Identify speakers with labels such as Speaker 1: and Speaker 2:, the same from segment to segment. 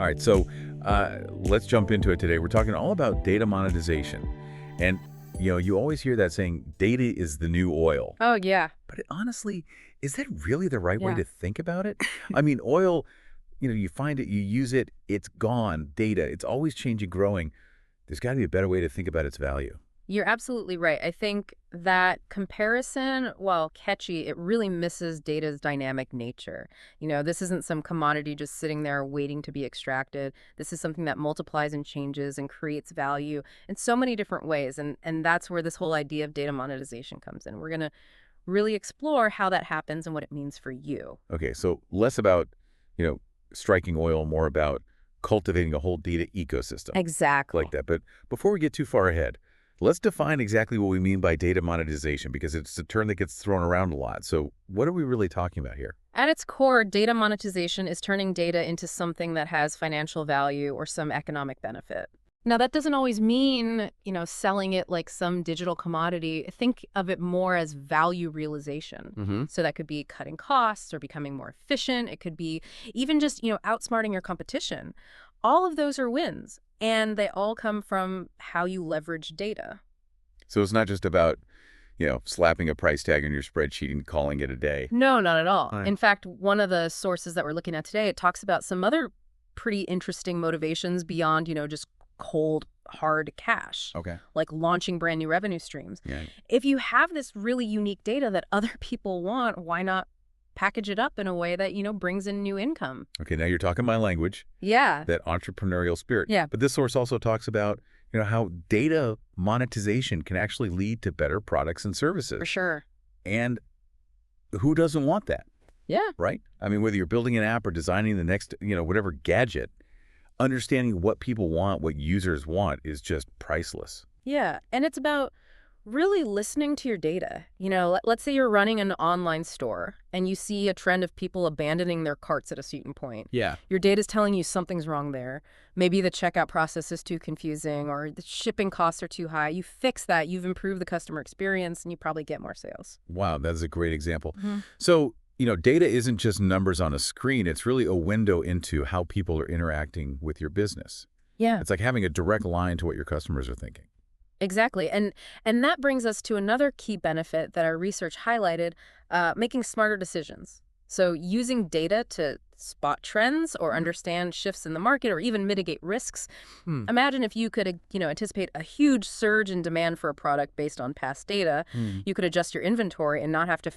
Speaker 1: All right, so let's jump into it today. We're talking all about data monetization. And, you always hear that saying, data is the new oil.
Speaker 2: Oh, yeah.
Speaker 1: But honestly, is that really the right way
Speaker 2: Yeah.
Speaker 1: to think about it? I mean, oil, you find it, you use it, it's gone. Data, it's always changing, growing. There's got to be a better way to think about its value.
Speaker 2: You're absolutely right. I think that comparison, while catchy, it really misses data's dynamic nature. This isn't some commodity just sitting there waiting to be extracted. This is something that multiplies and changes and creates value in so many different ways. And that's where this whole idea of data monetization comes in. We're going to really explore how that happens and what it means for you.
Speaker 1: Okay, so less about, striking oil, more about cultivating a whole data ecosystem.
Speaker 2: Exactly.
Speaker 1: Like that. But before we get too far ahead, let's define exactly what we mean by data monetization, because it's a term that gets thrown around a lot. So what are we really talking about here?
Speaker 2: At its core, data monetization is turning data into something that has financial value or some economic benefit. Now, that doesn't always mean, selling it like some digital commodity. Think of it more as value realization. So that could be cutting costs or becoming more efficient. It could be even just, outsmarting your competition. All of those are wins, and they all come from how you leverage data.
Speaker 1: So it's not just about, slapping a price tag on your spreadsheet and calling it a day.
Speaker 2: No, not at all.
Speaker 1: Right.
Speaker 2: In fact, one of the sources that we're looking at today, it talks about some other pretty interesting motivations beyond, just cold, hard cash.
Speaker 1: Okay.
Speaker 2: Like launching brand new revenue streams.
Speaker 1: Yeah.
Speaker 2: If you have this really unique data that other people want, why not package it up in a way that, brings in new income?
Speaker 1: Okay, now you're talking my language,
Speaker 2: Yeah.
Speaker 1: that entrepreneurial spirit.
Speaker 2: Yeah.
Speaker 1: But this source also talks about, how data monetization can actually lead to better products and services.
Speaker 2: For sure.
Speaker 1: And who doesn't want that,
Speaker 2: Yeah.
Speaker 1: right? I mean, whether you're building an app or designing the next, whatever gadget, understanding what people want, what users want is just priceless.
Speaker 2: Yeah. And it's about really listening to your data. Let's say you're running an online store and you see a trend of people abandoning their carts at a certain point.
Speaker 1: Yeah.
Speaker 2: Your data's telling you something's wrong there. Maybe the checkout process is too confusing or the shipping costs are too high. You fix that, you've improved the customer experience, and you probably get more sales.
Speaker 1: Wow, that's a great example. So, data isn't just numbers on a screen. It's really a window into how people are interacting with your business.
Speaker 2: Yeah.
Speaker 1: It's like having a direct line to what your customers are thinking.
Speaker 2: Exactly. And that brings us to another key benefit that our research highlighted, making smarter decisions. So using data to spot trends or understand shifts in the market or even mitigate risks. Imagine if you could, anticipate a huge surge in demand for a product based on past data. You could adjust your inventory and not have to,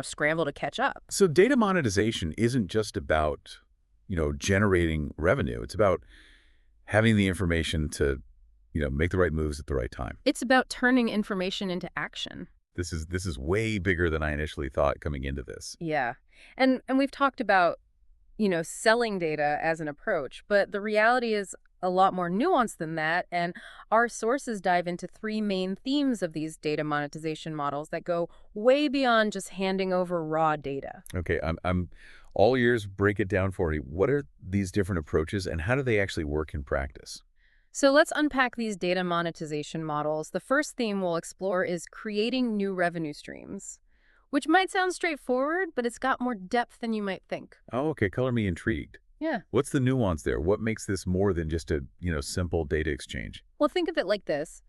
Speaker 2: scramble to catch up.
Speaker 1: So data monetization isn't just about, generating revenue. It's about having the information to, make the right moves at the right time.
Speaker 2: It's about turning information into action.
Speaker 1: This is way bigger than I initially thought coming into this.
Speaker 2: Yeah. And we've talked about, selling data as an approach, but the reality is a lot more nuanced than that. And our sources dive into three main themes of these data monetization models that go way beyond just handing over raw data.
Speaker 1: Okay, I'm all ears. Break it down for me. What are these different approaches and how do they actually work in practice?
Speaker 2: So let's unpack these data monetization models. The first theme we'll explore is creating new revenue streams, which might sound straightforward, but it's got more depth than you might think.
Speaker 1: Oh, okay. Color me intrigued.
Speaker 2: Yeah.
Speaker 1: What's the nuance there? What makes this more than just a, simple data exchange?
Speaker 2: Well, think of it like this.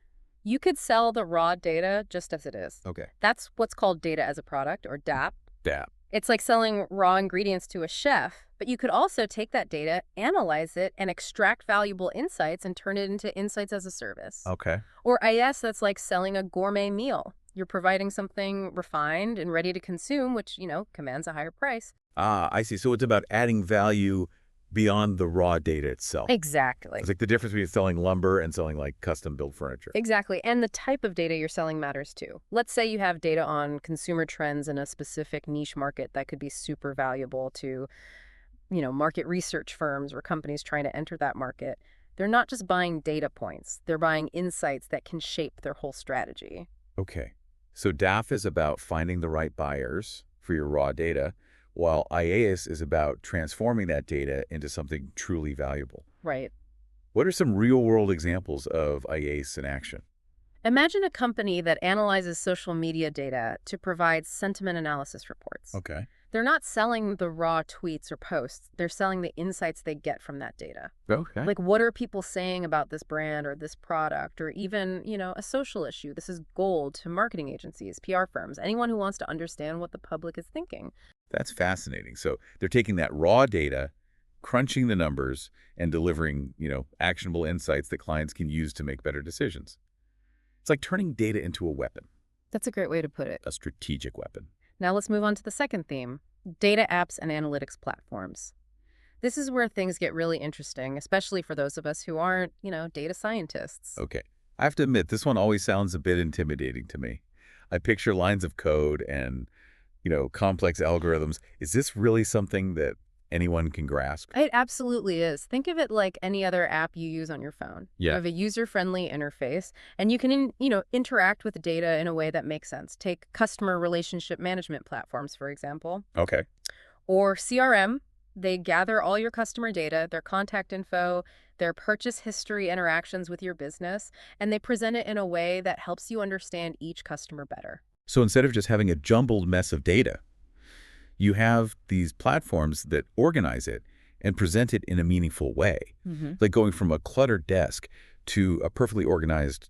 Speaker 2: You could sell the raw data just as it is.
Speaker 1: Okay.
Speaker 2: That's what's called data as a product, or DAP.
Speaker 1: DAP.
Speaker 2: It's like selling raw ingredients to a chef, but you could also take that data, analyze it, and extract valuable insights and turn it into insights as a service.
Speaker 1: Okay.
Speaker 2: Or IS, that's like selling a gourmet meal. You're providing something refined and ready to consume, which, commands a higher price.
Speaker 1: Ah, I see. So it's about adding value beyond the raw data itself.
Speaker 2: Exactly.
Speaker 1: It's like the difference between selling lumber and selling like custom-built furniture.
Speaker 2: Exactly. And the type of data you're selling matters too. Let's say you have data on consumer trends in a specific niche market that could be super valuable to, market research firms or companies trying to enter that market. They're not just buying data points. They're buying insights that can shape their whole strategy.
Speaker 1: Okay. So DAF is about finding the right buyers for your raw data, while IAS is about transforming that data into something truly valuable.
Speaker 2: Right.
Speaker 1: What are some real-world examples of IAS in action?
Speaker 2: Imagine a company that analyzes social media data to provide sentiment analysis reports.
Speaker 1: Okay.
Speaker 2: They're not selling the raw tweets or posts. They're selling the insights they get from that data.
Speaker 1: Okay.
Speaker 2: Like, what are people saying about this brand or this product or even, a social issue? This is gold to marketing agencies, PR firms, anyone who wants to understand what the public is thinking.
Speaker 1: That's fascinating. So they're taking that raw data, crunching the numbers, and delivering, actionable insights that clients can use to make better decisions. It's like turning data into a weapon,
Speaker 2: That's a great way to put it.
Speaker 1: a strategic weapon.
Speaker 2: Now let's move on to the second theme, data apps and analytics platforms. This is where things get really interesting, especially for those of us who aren't, data scientists.
Speaker 1: Okay. I have to admit, this one always sounds a bit intimidating to me. I picture lines of code and, complex algorithms. Is this really something that anyone can grasp?
Speaker 2: It absolutely is. Think of it like any other app you use on your phone. You
Speaker 1: Yeah.
Speaker 2: have a user-friendly interface, and you can, interact with data in a way that makes sense. Take customer relationship management platforms, for example,
Speaker 1: Okay.
Speaker 2: or CRM. They gather all your customer data, their contact info, their purchase history interactions with your business, and they present it in a way that helps you understand each customer better.
Speaker 1: So instead of just having a jumbled mess of data, you have these platforms that organize it and present it in a meaningful way, like going from a cluttered desk to a perfectly organized,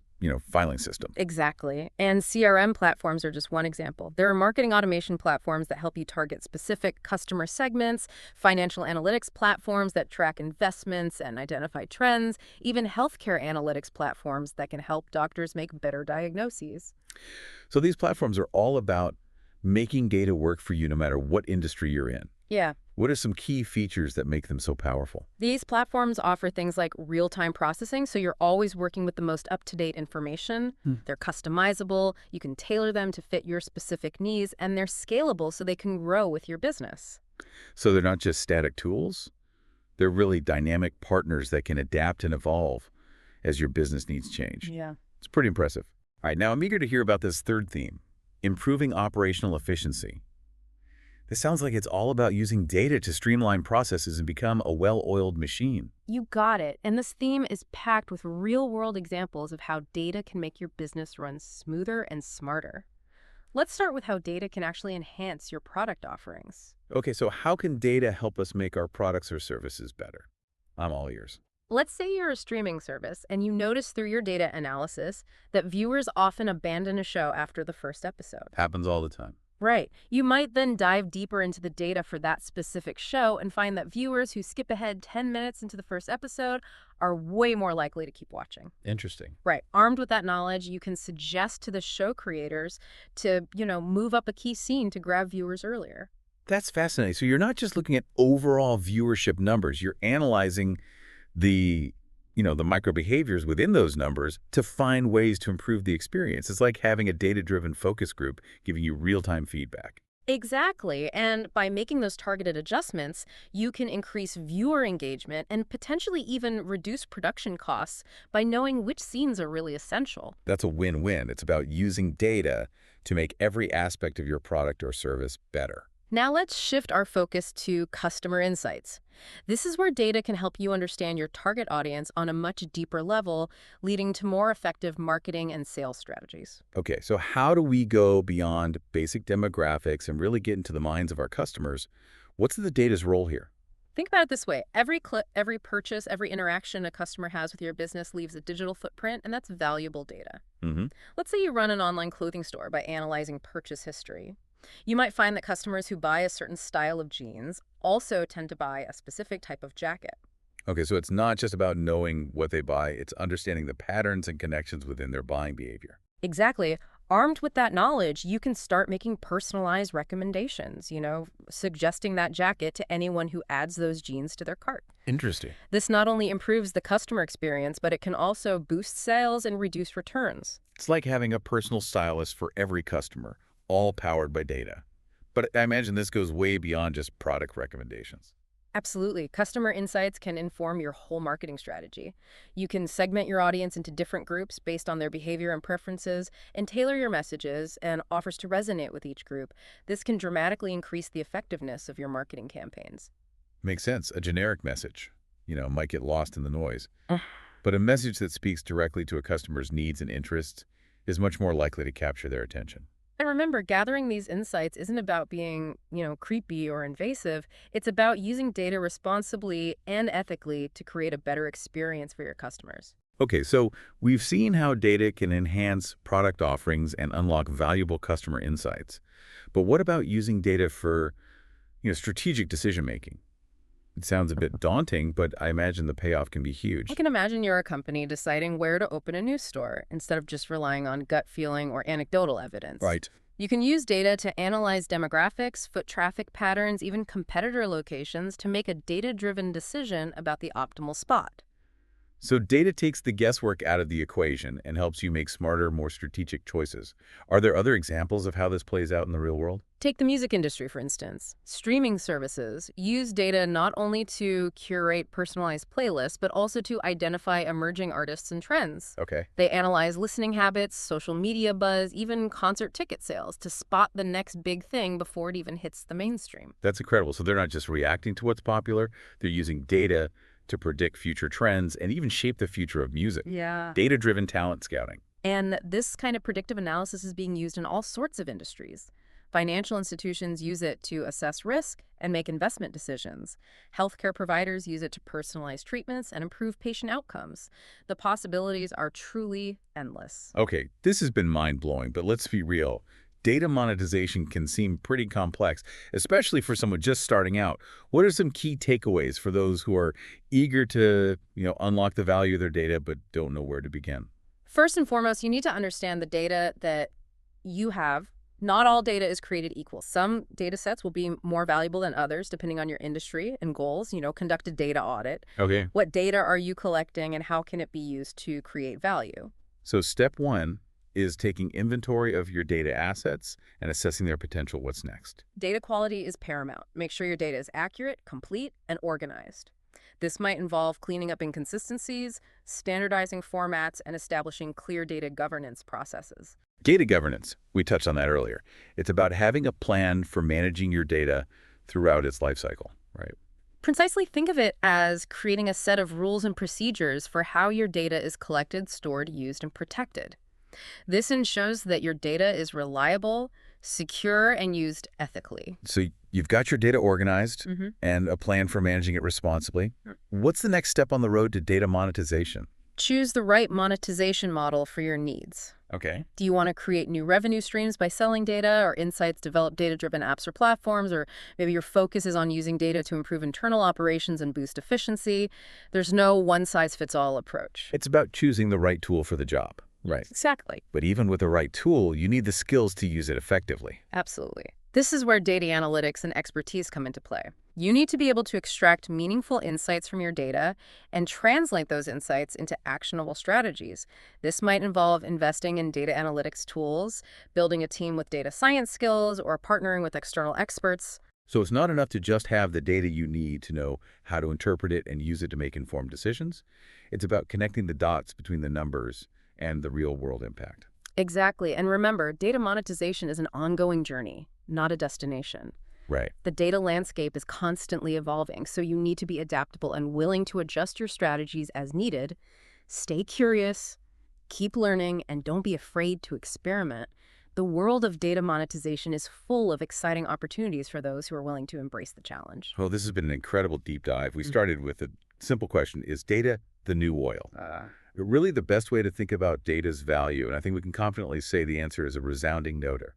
Speaker 1: filing system.
Speaker 2: Exactly. And CRM platforms are just one example. There are marketing automation platforms that help you target specific customer segments, financial analytics platforms that track investments and identify trends, even healthcare analytics platforms that can help doctors make better diagnoses.
Speaker 1: So these platforms are all about making data work for you no matter what industry you're in.
Speaker 2: Yeah.
Speaker 1: What are some key features that make them so powerful?
Speaker 2: These platforms offer things like real-time processing, so you're always working with the most up-to-date information. They're customizable, you can tailor them to fit your specific needs, and they're scalable so they can grow with your business.
Speaker 1: So they're not just static tools, they're really dynamic partners that can adapt and evolve as your business needs change.
Speaker 2: Yeah.
Speaker 1: It's pretty impressive. All right, now I'm eager to hear about this third theme, improving operational efficiency. This sounds like it's all about using data to streamline processes and become a well-oiled machine.
Speaker 2: You got it. And this theme is packed with real-world examples of how data can make your business run smoother and smarter. Let's start with how data can actually enhance your product offerings.
Speaker 1: Okay, so how can data help us make our products or services better? I'm all ears.
Speaker 2: Let's say you're a streaming service and you notice through your data analysis that viewers often abandon a show after the first episode.
Speaker 1: Happens all the time.
Speaker 2: Right. You might then dive deeper into the data for that specific show and find that viewers who skip ahead 10 minutes into the first episode are way more likely to keep watching.
Speaker 1: Interesting.
Speaker 2: Right. Armed with that knowledge, you can suggest to the show creators to, move up a key scene to grab viewers earlier.
Speaker 1: That's fascinating. So you're not just looking at overall viewership numbers, you're analyzing the micro behaviors within those numbers to find ways to improve the experience. It's like having a data-driven focus group giving you real-time feedback.
Speaker 2: Exactly. And by making those targeted adjustments, you can increase viewer engagement and potentially even reduce production costs by knowing which scenes are really essential.
Speaker 1: That's a win-win. It's about using data to make every aspect of your product or service better.
Speaker 2: Now let's shift our focus to customer insights. This is where data can help you understand your target audience on a much deeper level, leading to more effective marketing and sales strategies.
Speaker 1: Okay, so how do we go beyond basic demographics and really get into the minds of our customers? What's the data's role here?
Speaker 2: Think about it this way. Every click, every purchase, every interaction a customer has with your business leaves a digital footprint, and that's valuable data. Let's say you run an online clothing store by analyzing purchase history. You might find that customers who buy a certain style of jeans also tend to buy a specific type of jacket.
Speaker 1: Okay, so it's not just about knowing what they buy, it's understanding the patterns and connections within their buying behavior.
Speaker 2: Exactly. Armed with that knowledge, you can start making personalized recommendations, suggesting that jacket to anyone who adds those jeans to their cart.
Speaker 1: Interesting.
Speaker 2: This not only improves the customer experience, but it can also boost sales and reduce returns.
Speaker 1: It's like having a personal stylist for every customer, all powered by data. But I imagine this goes way beyond just product recommendations.
Speaker 2: Absolutely. Customer insights can inform your whole marketing strategy. You can segment your audience into different groups based on their behavior and preferences and tailor your messages and offers to resonate with each group. This can dramatically increase the effectiveness of your marketing campaigns.
Speaker 1: Makes sense. A generic message, might get lost in the noise. But a message that speaks directly to a customer's needs and interests is much more likely to capture their attention.
Speaker 2: And remember, gathering these insights isn't about being, creepy or invasive. It's about using data responsibly and ethically to create a better experience for your customers.
Speaker 1: Okay, so we've seen how data can enhance product offerings and unlock valuable customer insights. But what about using data for, strategic decision making? It sounds a bit daunting, but I imagine the payoff can be
Speaker 2: I
Speaker 1: huge.
Speaker 2: can imagine you're a company deciding where to open a new store instead of just relying on gut feeling or anecdotal evidence.
Speaker 1: Right.
Speaker 2: You can use data to analyze demographics, foot traffic patterns, even competitor locations to make a data-driven decision about the optimal spot.
Speaker 1: So data takes the guesswork out of the equation and helps you make smarter, more strategic choices. Are there other examples of how this plays out in the real world?
Speaker 2: Take the music industry, for instance. Streaming services use data not only to curate personalized playlists, but also to identify emerging artists and trends.
Speaker 1: Okay.
Speaker 2: They analyze listening habits, social media buzz, even concert ticket sales to spot the next big thing before it even hits the mainstream.
Speaker 1: That's incredible. So they're not just reacting to what's popular, they're using data to predict future trends and even shape the future of music.
Speaker 2: Yeah.
Speaker 1: Data-driven talent scouting.
Speaker 2: And this kind of predictive analysis is being used in all sorts of industries. Financial institutions use it to assess risk and make investment decisions. Healthcare providers use it to personalize treatments and improve patient outcomes. The possibilities are truly endless.
Speaker 1: Okay, this has been mind-blowing, but let's be real. Data monetization can seem pretty complex, especially for someone just starting out. What are some key takeaways for those who are eager to, unlock the value of their data but don't know where to begin?
Speaker 2: First and foremost, you need to understand the data that you have. Not all data is created equal. Some data sets will be more valuable than others depending on your industry and goals. Conduct a data audit.
Speaker 1: Okay,
Speaker 2: What data are you collecting and how can it be used to create value?
Speaker 1: so step one is taking inventory of your data assets and assessing their potential. What's next?
Speaker 2: Data quality is paramount. Make sure your data is accurate, complete, and organized. This might involve cleaning up inconsistencies, standardizing formats, and establishing clear data governance processes.
Speaker 1: Data governance, we touched on that earlier. It's about having a plan for managing your data throughout its life cycle, right?
Speaker 2: Precisely, think of it as creating a set of rules and procedures for how your data is collected, stored, used, and protected. This ensures that your data is reliable, secure, and used ethically.
Speaker 1: So you've got your data organized
Speaker 2: Mhm.
Speaker 1: and a plan for managing it responsibly. What's the next step on the road to data monetization?
Speaker 2: Choose the right monetization model for your needs.
Speaker 1: Okay.
Speaker 2: Do you want to create new revenue streams by selling data or insights, develop data-driven apps or platforms, or maybe your focus is on using data to improve internal operations and boost efficiency? There's no one-size-fits-all approach.
Speaker 1: It's about choosing the right tool for the job. Right.
Speaker 2: Exactly.
Speaker 1: But even with the right tool, you need the skills to use it effectively.
Speaker 2: Absolutely. This is where data analytics and expertise come into play. You need to be able to extract meaningful insights from your data and translate those insights into actionable strategies. This might involve investing in data analytics tools, building a team with data science skills, or partnering with external experts.
Speaker 1: So it's not enough to just have the data you need to know how to interpret it and use it to make informed decisions. It's about connecting the dots between the numbers and the real-world impact.
Speaker 2: Exactly. And remember, data monetization is an ongoing journey, not a destination.
Speaker 1: Right.
Speaker 2: The data landscape is constantly evolving, so you need to be adaptable and willing to adjust your strategies as needed. Stay curious, keep learning, and don't be afraid to experiment. The world of data monetization is full of exciting opportunities for those who are willing to embrace the challenge.
Speaker 1: Well, this has been an incredible deep dive. We started with a simple question: is data the new oil? Really, the best way to think about data's value, and I think we can confidently say the answer is a resounding noter.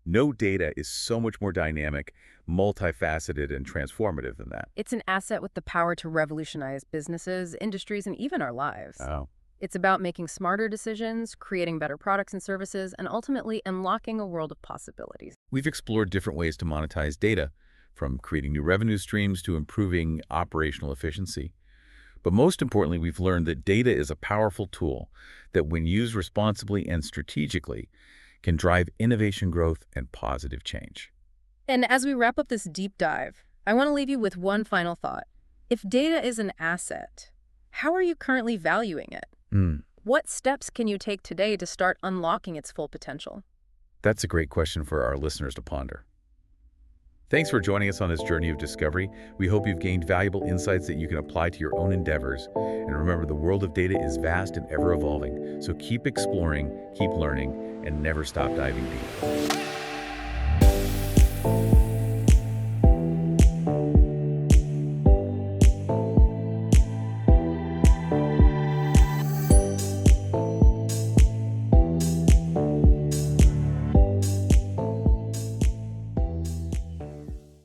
Speaker 1: No data is so much more dynamic, multifaceted, and transformative than that.
Speaker 2: It's an asset with the power to revolutionize businesses, industries, and even our lives.
Speaker 1: Oh.
Speaker 2: It's about making smarter decisions, creating better products and services, and ultimately unlocking a world of possibilities.
Speaker 1: We've explored different ways to monetize data, from creating new revenue streams to improving operational efficiency. But most importantly, we've learned that data is a powerful tool that, when used responsibly and strategically, can drive innovation growth and positive change.
Speaker 2: And as we wrap up this deep dive, I want to leave you with one final thought. If data is an asset, how are you currently valuing it? What steps can you take today to start unlocking its full potential?
Speaker 1: That's a great question for our listeners to ponder. Thanks for joining us on this journey of discovery. We hope you've gained valuable insights that you can apply to your own endeavors. And remember, the world of data is vast and ever evolving. So keep exploring, keep learning, and never stop diving deep.